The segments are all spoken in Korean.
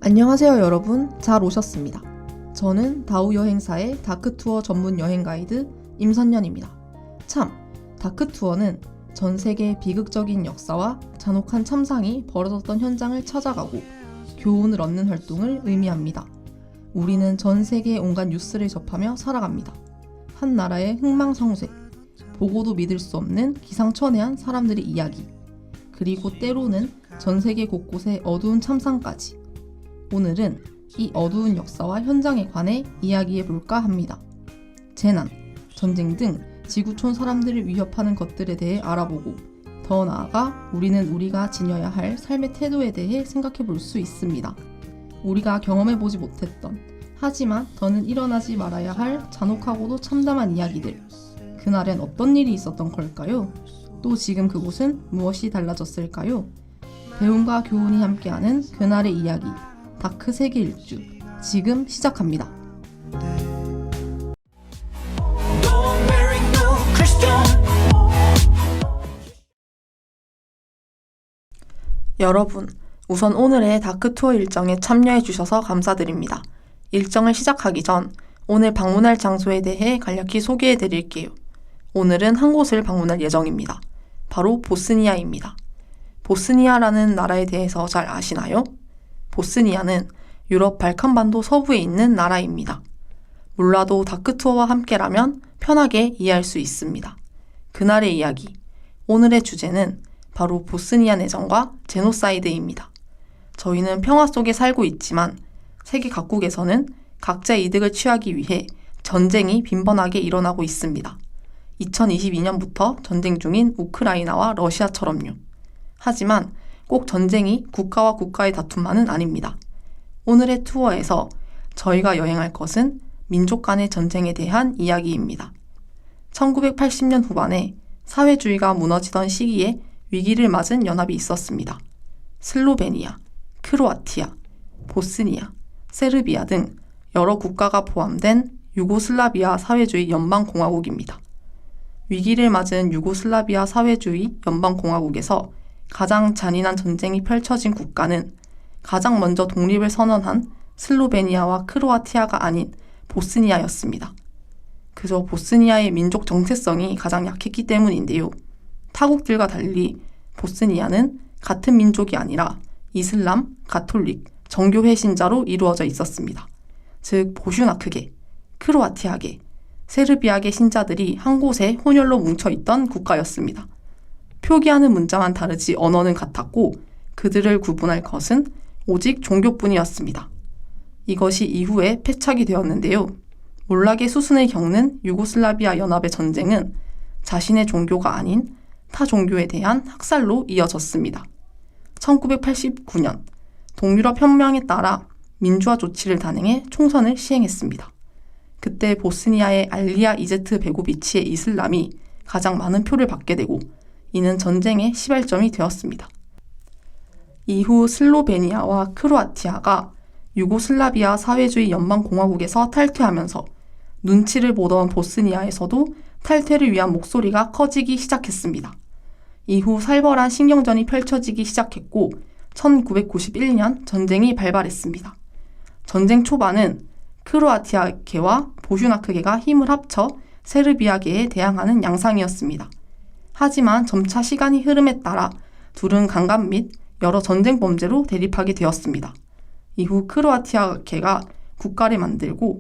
안녕하세요 여러분, 잘 오셨습니다. 저는 다우 여행사의 다크투어 전문 여행 가이드 임선년입니다. 참, 다크투어는 전 세계 비극적인 역사와 잔혹한 참상이 벌어졌던 현장을 찾아가고 교훈을 얻는 활동을 의미합니다. 우리는 전 세계 온갖 뉴스를 접하며 살아갑니다. 한 나라의 흥망성쇠, 보고도 믿을 수 없는 기상천외한 사람들의 이야기, 그리고 때로는 전 세계 곳곳의 어두운 참상까지. 오늘은 이 어두운 역사와 현장에 관해 이야기해볼까 합니다. 재난, 전쟁 등 지구촌 사람들을 위협하는 것들에 대해 알아보고 더 나아가 우리는 우리가 지녀야 할 삶의 태도에 대해 생각해볼 수 있습니다. 우리가 경험해보지 못했던 하지만 더는 일어나지 말아야 할 잔혹하고도 참담한 이야기들. 그날엔 어떤 일이 있었던 걸까요? 또 지금 그곳은 무엇이 달라졌을까요? 배움과 교훈이 함께하는 그날의 이야기. 다크 세계 일주 지금 시작합니다. 여러분, 우선 오늘의 다크 투어 일정에 참여해 주셔서 감사드립니다. 일정을 시작하기 전 오늘 방문할 장소에 대해 간략히 소개해 드릴게요. 오늘은 한 곳을 방문할 예정입니다. 바로 보스니아입니다. 보스니아라는 나라에 대해서 잘 아시나요? 보스니아는 유럽 발칸반도 서부에 있는 나라입니다. 몰라도 다크투어와 함께라면 편하게 이해할 수 있습니다. 그날의 이야기, 오늘의 주제는 바로 보스니아 내전과 제노사이드입니다. 저희는 평화 속에 살고 있지만 세계 각국에서는 각자의 이득을 취하기 위해 전쟁이 빈번하게 일어나고 있습니다. 2022년부터 전쟁 중인 우크라이나와 러시아처럼요. 하지만 꼭 전쟁이 국가와 국가의 다툼만은 아닙니다. 오늘의 투어에서 저희가 여행할 것은 민족 간의 전쟁에 대한 이야기입니다. 1980년 후반에 사회주의가 무너지던 시기에 위기를 맞은 연합이 있었습니다. 슬로베니아, 크로아티아, 보스니아, 세르비아 등 여러 국가가 포함된 유고슬라비아 사회주의 연방공화국입니다. 위기를 맞은 유고슬라비아 사회주의 연방공화국에서 가장 잔인한 전쟁이 펼쳐진 국가는 가장 먼저 독립을 선언한 슬로베니아와 크로아티아가 아닌 보스니아였습니다. 그저 보스니아의 민족 정체성이 가장 약했기 때문인데요. 타국들과 달리 보스니아는 같은 민족이 아니라 이슬람, 가톨릭, 정교회 신자로 이루어져 있었습니다. 즉 보슈나크계, 크로아티아계, 세르비아계 신자들이 한 곳에 혼혈로 뭉쳐있던 국가였습니다. 표기하는 문자만 다르지 언어는 같았고 그들을 구분할 것은 오직 종교뿐이었습니다. 이것이 이후에 패착이 되었는데요. 몰락의 수순을 겪는 유고슬라비아 연합의 전쟁은 자신의 종교가 아닌 타 종교에 대한 학살로 이어졌습니다. 1989년 동유럽 협명에 따라 민주화 조치를 단행해 총선을 시행했습니다. 그때 보스니아의 알리아 이제트 베고비치의 이슬람이 가장 많은 표를 받게 되고 이는 전쟁의 시발점이 되었습니다. 이후 슬로베니아와 크로아티아가 유고슬라비아 사회주의 연방공화국에서 탈퇴하면서 눈치를 보던 보스니아에서도 탈퇴를 위한 목소리가 커지기 시작했습니다. 이후 살벌한 신경전이 펼쳐지기 시작했고 1991년 전쟁이 발발했습니다. 전쟁 초반은 크로아티아계와 보슈나크계가 힘을 합쳐 세르비아계에 대항하는 양상이었습니다. 하지만 점차 시간이 흐름에 따라 둘은 강간 및 여러 전쟁 범죄로 대립하게 되었습니다. 이후 크로아티아계가 국가를 만들고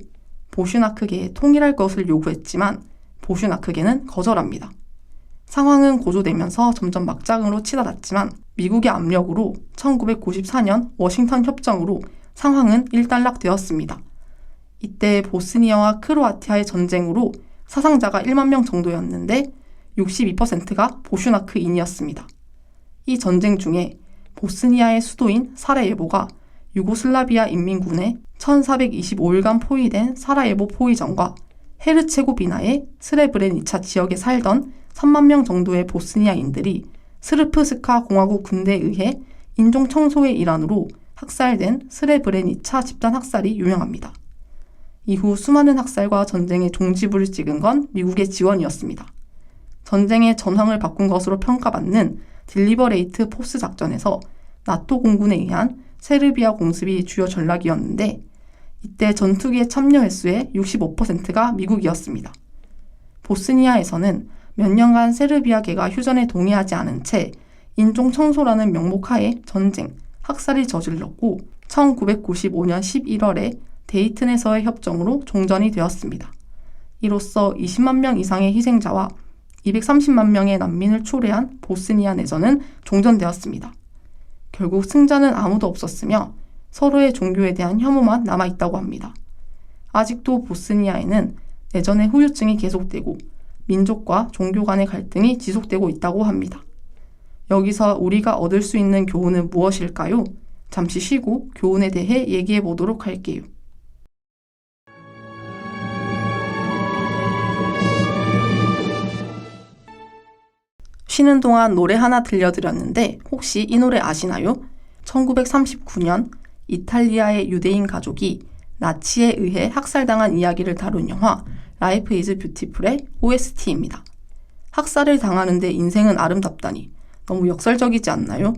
보슈나크계에 통일할 것을 요구했지만 보슈나크계는 거절합니다. 상황은 고조되면서 점점 막장으로 치닫았지만 미국의 압력으로 1994년 워싱턴 협정으로 상황은 일단락되었습니다. 이때 보스니아와 크로아티아의 전쟁으로 사상자가 1만 명 정도였는데 62%가 보슈나크인이었습니다. 이 전쟁 중에 보스니아의 수도인 사라예보가 유고슬라비아 인민군의 1425일간 포위된 사라예보 포위전과 헤르체고비나의 스레브레니차 지역에 살던 3만 명 정도의 보스니아인들이 스르프스카 공화국 군대에 의해 인종 청소의 일환으로 학살된 스레브레니차 집단 학살이 유명합니다. 이후 수많은 학살과 전쟁의 종지부를 찍은 건 미국의 지원이었습니다. 전쟁의 전황을 바꾼 것으로 평가받는 딜리버레이트 포스 작전에서 나토 공군에 의한 세르비아 공습이 주요 전략이었는데 이때 전투기의 참여 횟수의 65%가 미국이었습니다. 보스니아에서는 몇 년간 세르비아계가 휴전에 동의하지 않은 채 인종 청소라는 명목하에 전쟁, 학살이 저질렀고 1995년 11월에 데이튼에서의 협정으로 종전이 되었습니다. 이로써 20만 명 이상의 희생자와 230만 명의 난민을 초래한 보스니아 내전은 종전되었습니다. 결국 승자는 아무도 없었으며 서로의 종교에 대한 혐오만 남아있다고 합니다. 아직도 보스니아에는 내전의 후유증이 계속되고 민족과 종교 간의 갈등이 지속되고 있다고 합니다. 여기서 우리가 얻을 수 있는 교훈은 무엇일까요? 잠시 쉬고 교훈에 대해 얘기해 보도록 할게요. 쉬는 동안 노래 하나 들려드렸는데 혹시 이 노래 아시나요? 1939년 이탈리아의 유대인 가족이 나치에 의해 학살당한 이야기를 다룬 영화 라이프 이즈 뷰티풀의 OST입니다. 학살을 당하는데 인생은 아름답다니 너무 역설적이지 않나요?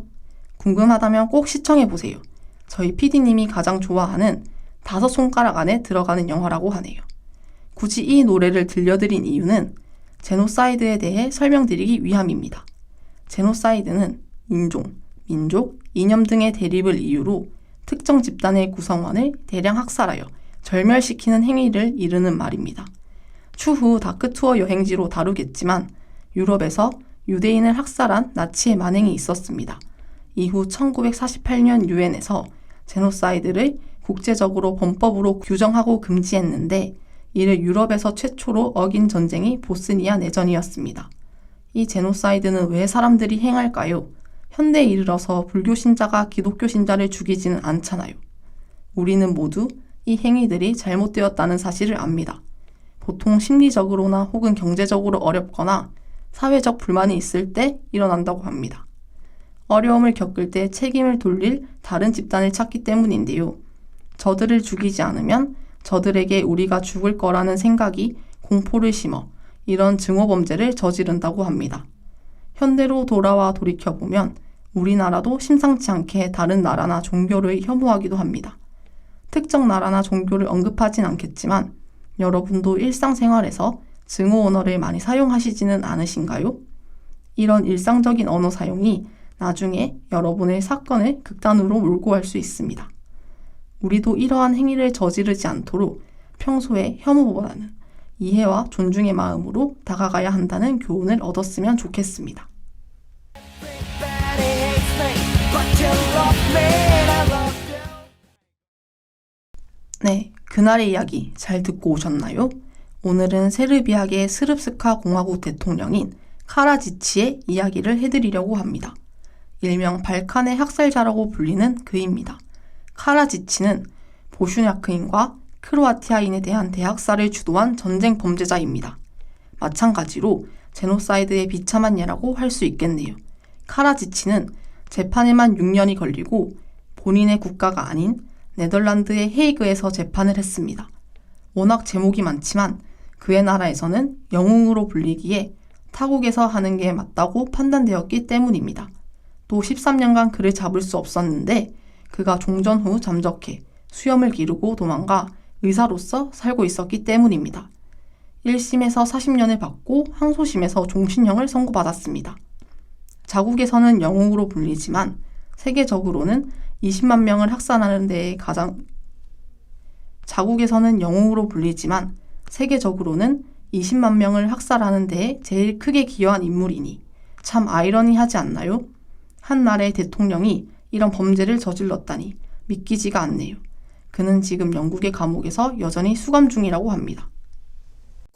궁금하다면 꼭 시청해보세요. 저희 PD님이 가장 좋아하는 5손가락 안에 들어가는 영화라고 하네요. 굳이 이 노래를 들려드린 이유는 제노사이드에 대해 설명드리기 위함입니다. 제노사이드는 인종, 민족, 이념 등의 대립을 이유로 특정 집단의 구성원을 대량 학살하여 절멸시키는 행위를 이르는 말입니다. 추후 다크투어 여행지로 다루겠지만 유럽에서 유대인을 학살한 나치의 만행이 있었습니다. 이후 1948년 유엔에서 제노사이드를 국제적으로 범법으로 규정하고 금지했는데 이를 유럽에서 최초로 어긴 전쟁이 보스니아 내전이었습니다. 이 제노사이드는 왜 사람들이 행할까요? 현대에 이르러서 불교 신자가 기독교 신자를 죽이지는 않잖아요. 우리는 모두 이 행위들이 잘못되었다는 사실을 압니다. 보통 심리적으로나 혹은 경제적으로 어렵거나 사회적 불만이 있을 때 일어난다고 합니다. 어려움을 겪을 때 책임을 돌릴 다른 집단을 찾기 때문인데요. 저들을 죽이지 않으면 저들에게 우리가 죽을 거라는 생각이 공포를 심어 이런 증오범죄를 저지른다고 합니다. 현대로 돌아와 돌이켜보면 우리나라도 심상치 않게 다른 나라나 종교를 혐오하기도 합니다. 특정 나라나 종교를 언급하진 않겠지만 여러분도 일상생활에서 증오 언어를 많이 사용하시지는 않으신가요? 이런 일상적인 언어 사용이 나중에 여러분의 사건을 극단으로 몰고 갈 수 있습니다. 우리도 이러한 행위를 저지르지 않도록 평소에 혐오보다는 이해와 존중의 마음으로 다가가야 한다는 교훈을 얻었으면 좋겠습니다. 네, 그날의 이야기 잘 듣고 오셨나요? 오늘은 세르비아계 스릅스카 공화국 대통령인 카라지치의 이야기를 해드리려고 합니다. 일명 발칸의 학살자라고 불리는 그입니다. 카라지치는 보슈냐크인과 크로아티아인에 대한 대학살을 주도한 전쟁 범죄자입니다. 마찬가지로 제노사이드의 비참한 예라고 할 수 있겠네요. 카라지치는 재판에만 6년이 걸리고 본인의 국가가 아닌 네덜란드의 헤이그에서 재판을 했습니다. 워낙 제목이 많지만 그의 나라에서는 영웅으로 불리기에 타국에서 하는 게 맞다고 판단되었기 때문입니다. 또 13년간 그를 잡을 수 없었는데 그가 종전 후 잠적해 수염을 기르고 도망가 의사로서 살고 있었기 때문입니다. 1심에서 40년을 받고 항소심에서 종신형을 선고받았습니다. 자국에서는 영웅으로 불리지만 세계적으로는 20만 명을 학살하는 데에 세계적으로는 20만 명을 학살하는 데에 제일 크게 기여한 인물이니 참 아이러니하지 않나요? 한 나라의 대통령이 이런 범죄를 저질렀다니 믿기지가 않네요. 그는 지금 영국의 감옥에서 여전히 수감 중이라고 합니다.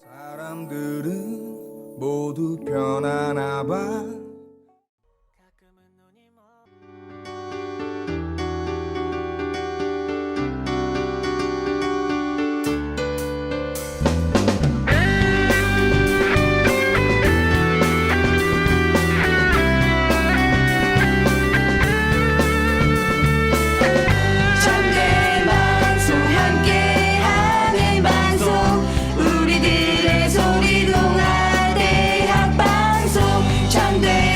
사람들은 모두 변하나 봐. 우리들의 소리 동아대학방송 청대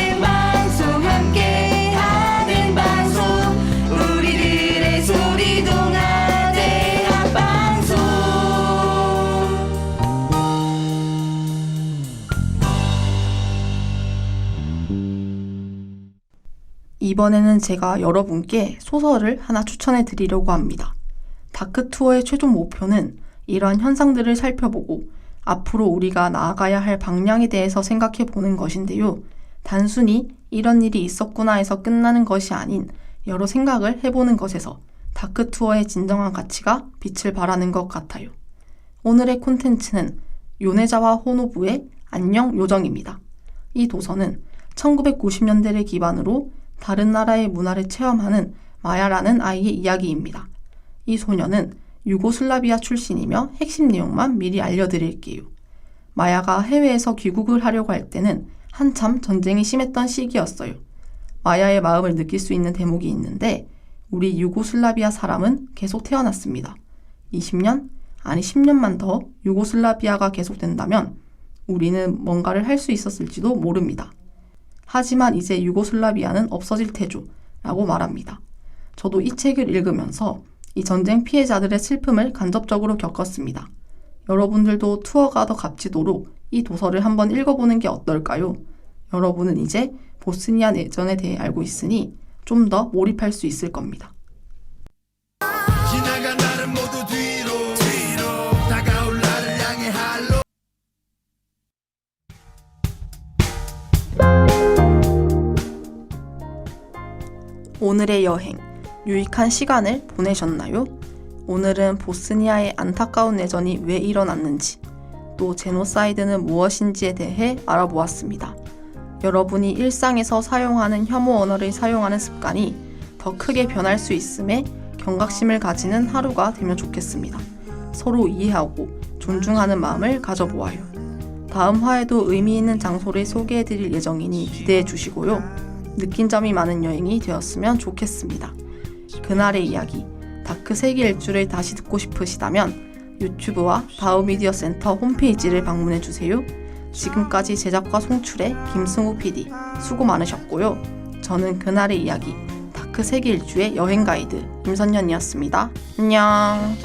이번에는 제가 여러분께 소설을 하나 추천해 드리려고 합니다. 다크투어의 최종 목표는 이러한 현상들을 살펴보고 앞으로 우리가 나아가야 할 방향에 대해서 생각해 보는 것인데요. 단순히 이런 일이 있었구나 해서 끝나는 것이 아닌 여러 생각을 해보는 것에서 다크투어의 진정한 가치가 빛을 발하는 것 같아요. 오늘의 콘텐츠는 요네자와 호노부의 안녕 요정입니다. 이 도서는 1990년대를 기반으로 다른 나라의 문화를 체험하는 마야라는 아이의 이야기입니다. 이 소녀는 유고슬라비아 출신이며 핵심 내용만 미리 알려드릴게요. 마야가 해외에서 귀국을 하려고 할 때는 한참 전쟁이 심했던 시기였어요. 마야의 마음을 느낄 수 있는 대목이 있는데 우리 유고슬라비아 사람은 계속 태어났습니다. 20년? 아니 10년만 더 유고슬라비아가 계속된다면 우리는 뭔가를 할 수 있었을지도 모릅니다. 하지만 이제 유고슬라비아는 없어질 테죠 라고 말합니다. 저도 이 책을 읽으면서 이 전쟁 피해자들의 슬픔을 간접적으로 겪었습니다. 여러분들도 투어가 더 값지도록 이 도서를 한번 읽어보는 게 어떨까요? 여러분은 이제 보스니아 내전에 대해 알고 있으니 좀 더 몰입할 수 있을 겁니다. 지나간 날은 모두 뒤로 다가올 나를 향해 할로. 오늘의 여행, 유익한 시간을 보내셨나요? 오늘은 보스니아의 안타까운 내전이 왜 일어났는지, 또 제노사이드는 무엇인지에 대해 알아보았습니다. 여러분이 일상에서 사용하는 혐오 언어를 사용하는 습관이 더 크게 변할 수 있음에 경각심을 가지는 하루가 되면 좋겠습니다. 서로 이해하고 존중하는 마음을 가져보아요. 다음 화에도 의미 있는 장소를 소개해드릴 예정이니 기대해 주시고요. 느낀 점이 많은 여행이 되었으면 좋겠습니다. 그날의 이야기, 다크 세계 일주를 다시 듣고 싶으시다면 유튜브와 다우미디어 센터 홈페이지를 방문해주세요. 지금까지 제작과 송출의 김승우 PD 수고 많으셨고요. 저는 그날의 이야기, 다크 세계 일주의 여행 가이드 임선현이었습니다. 안녕.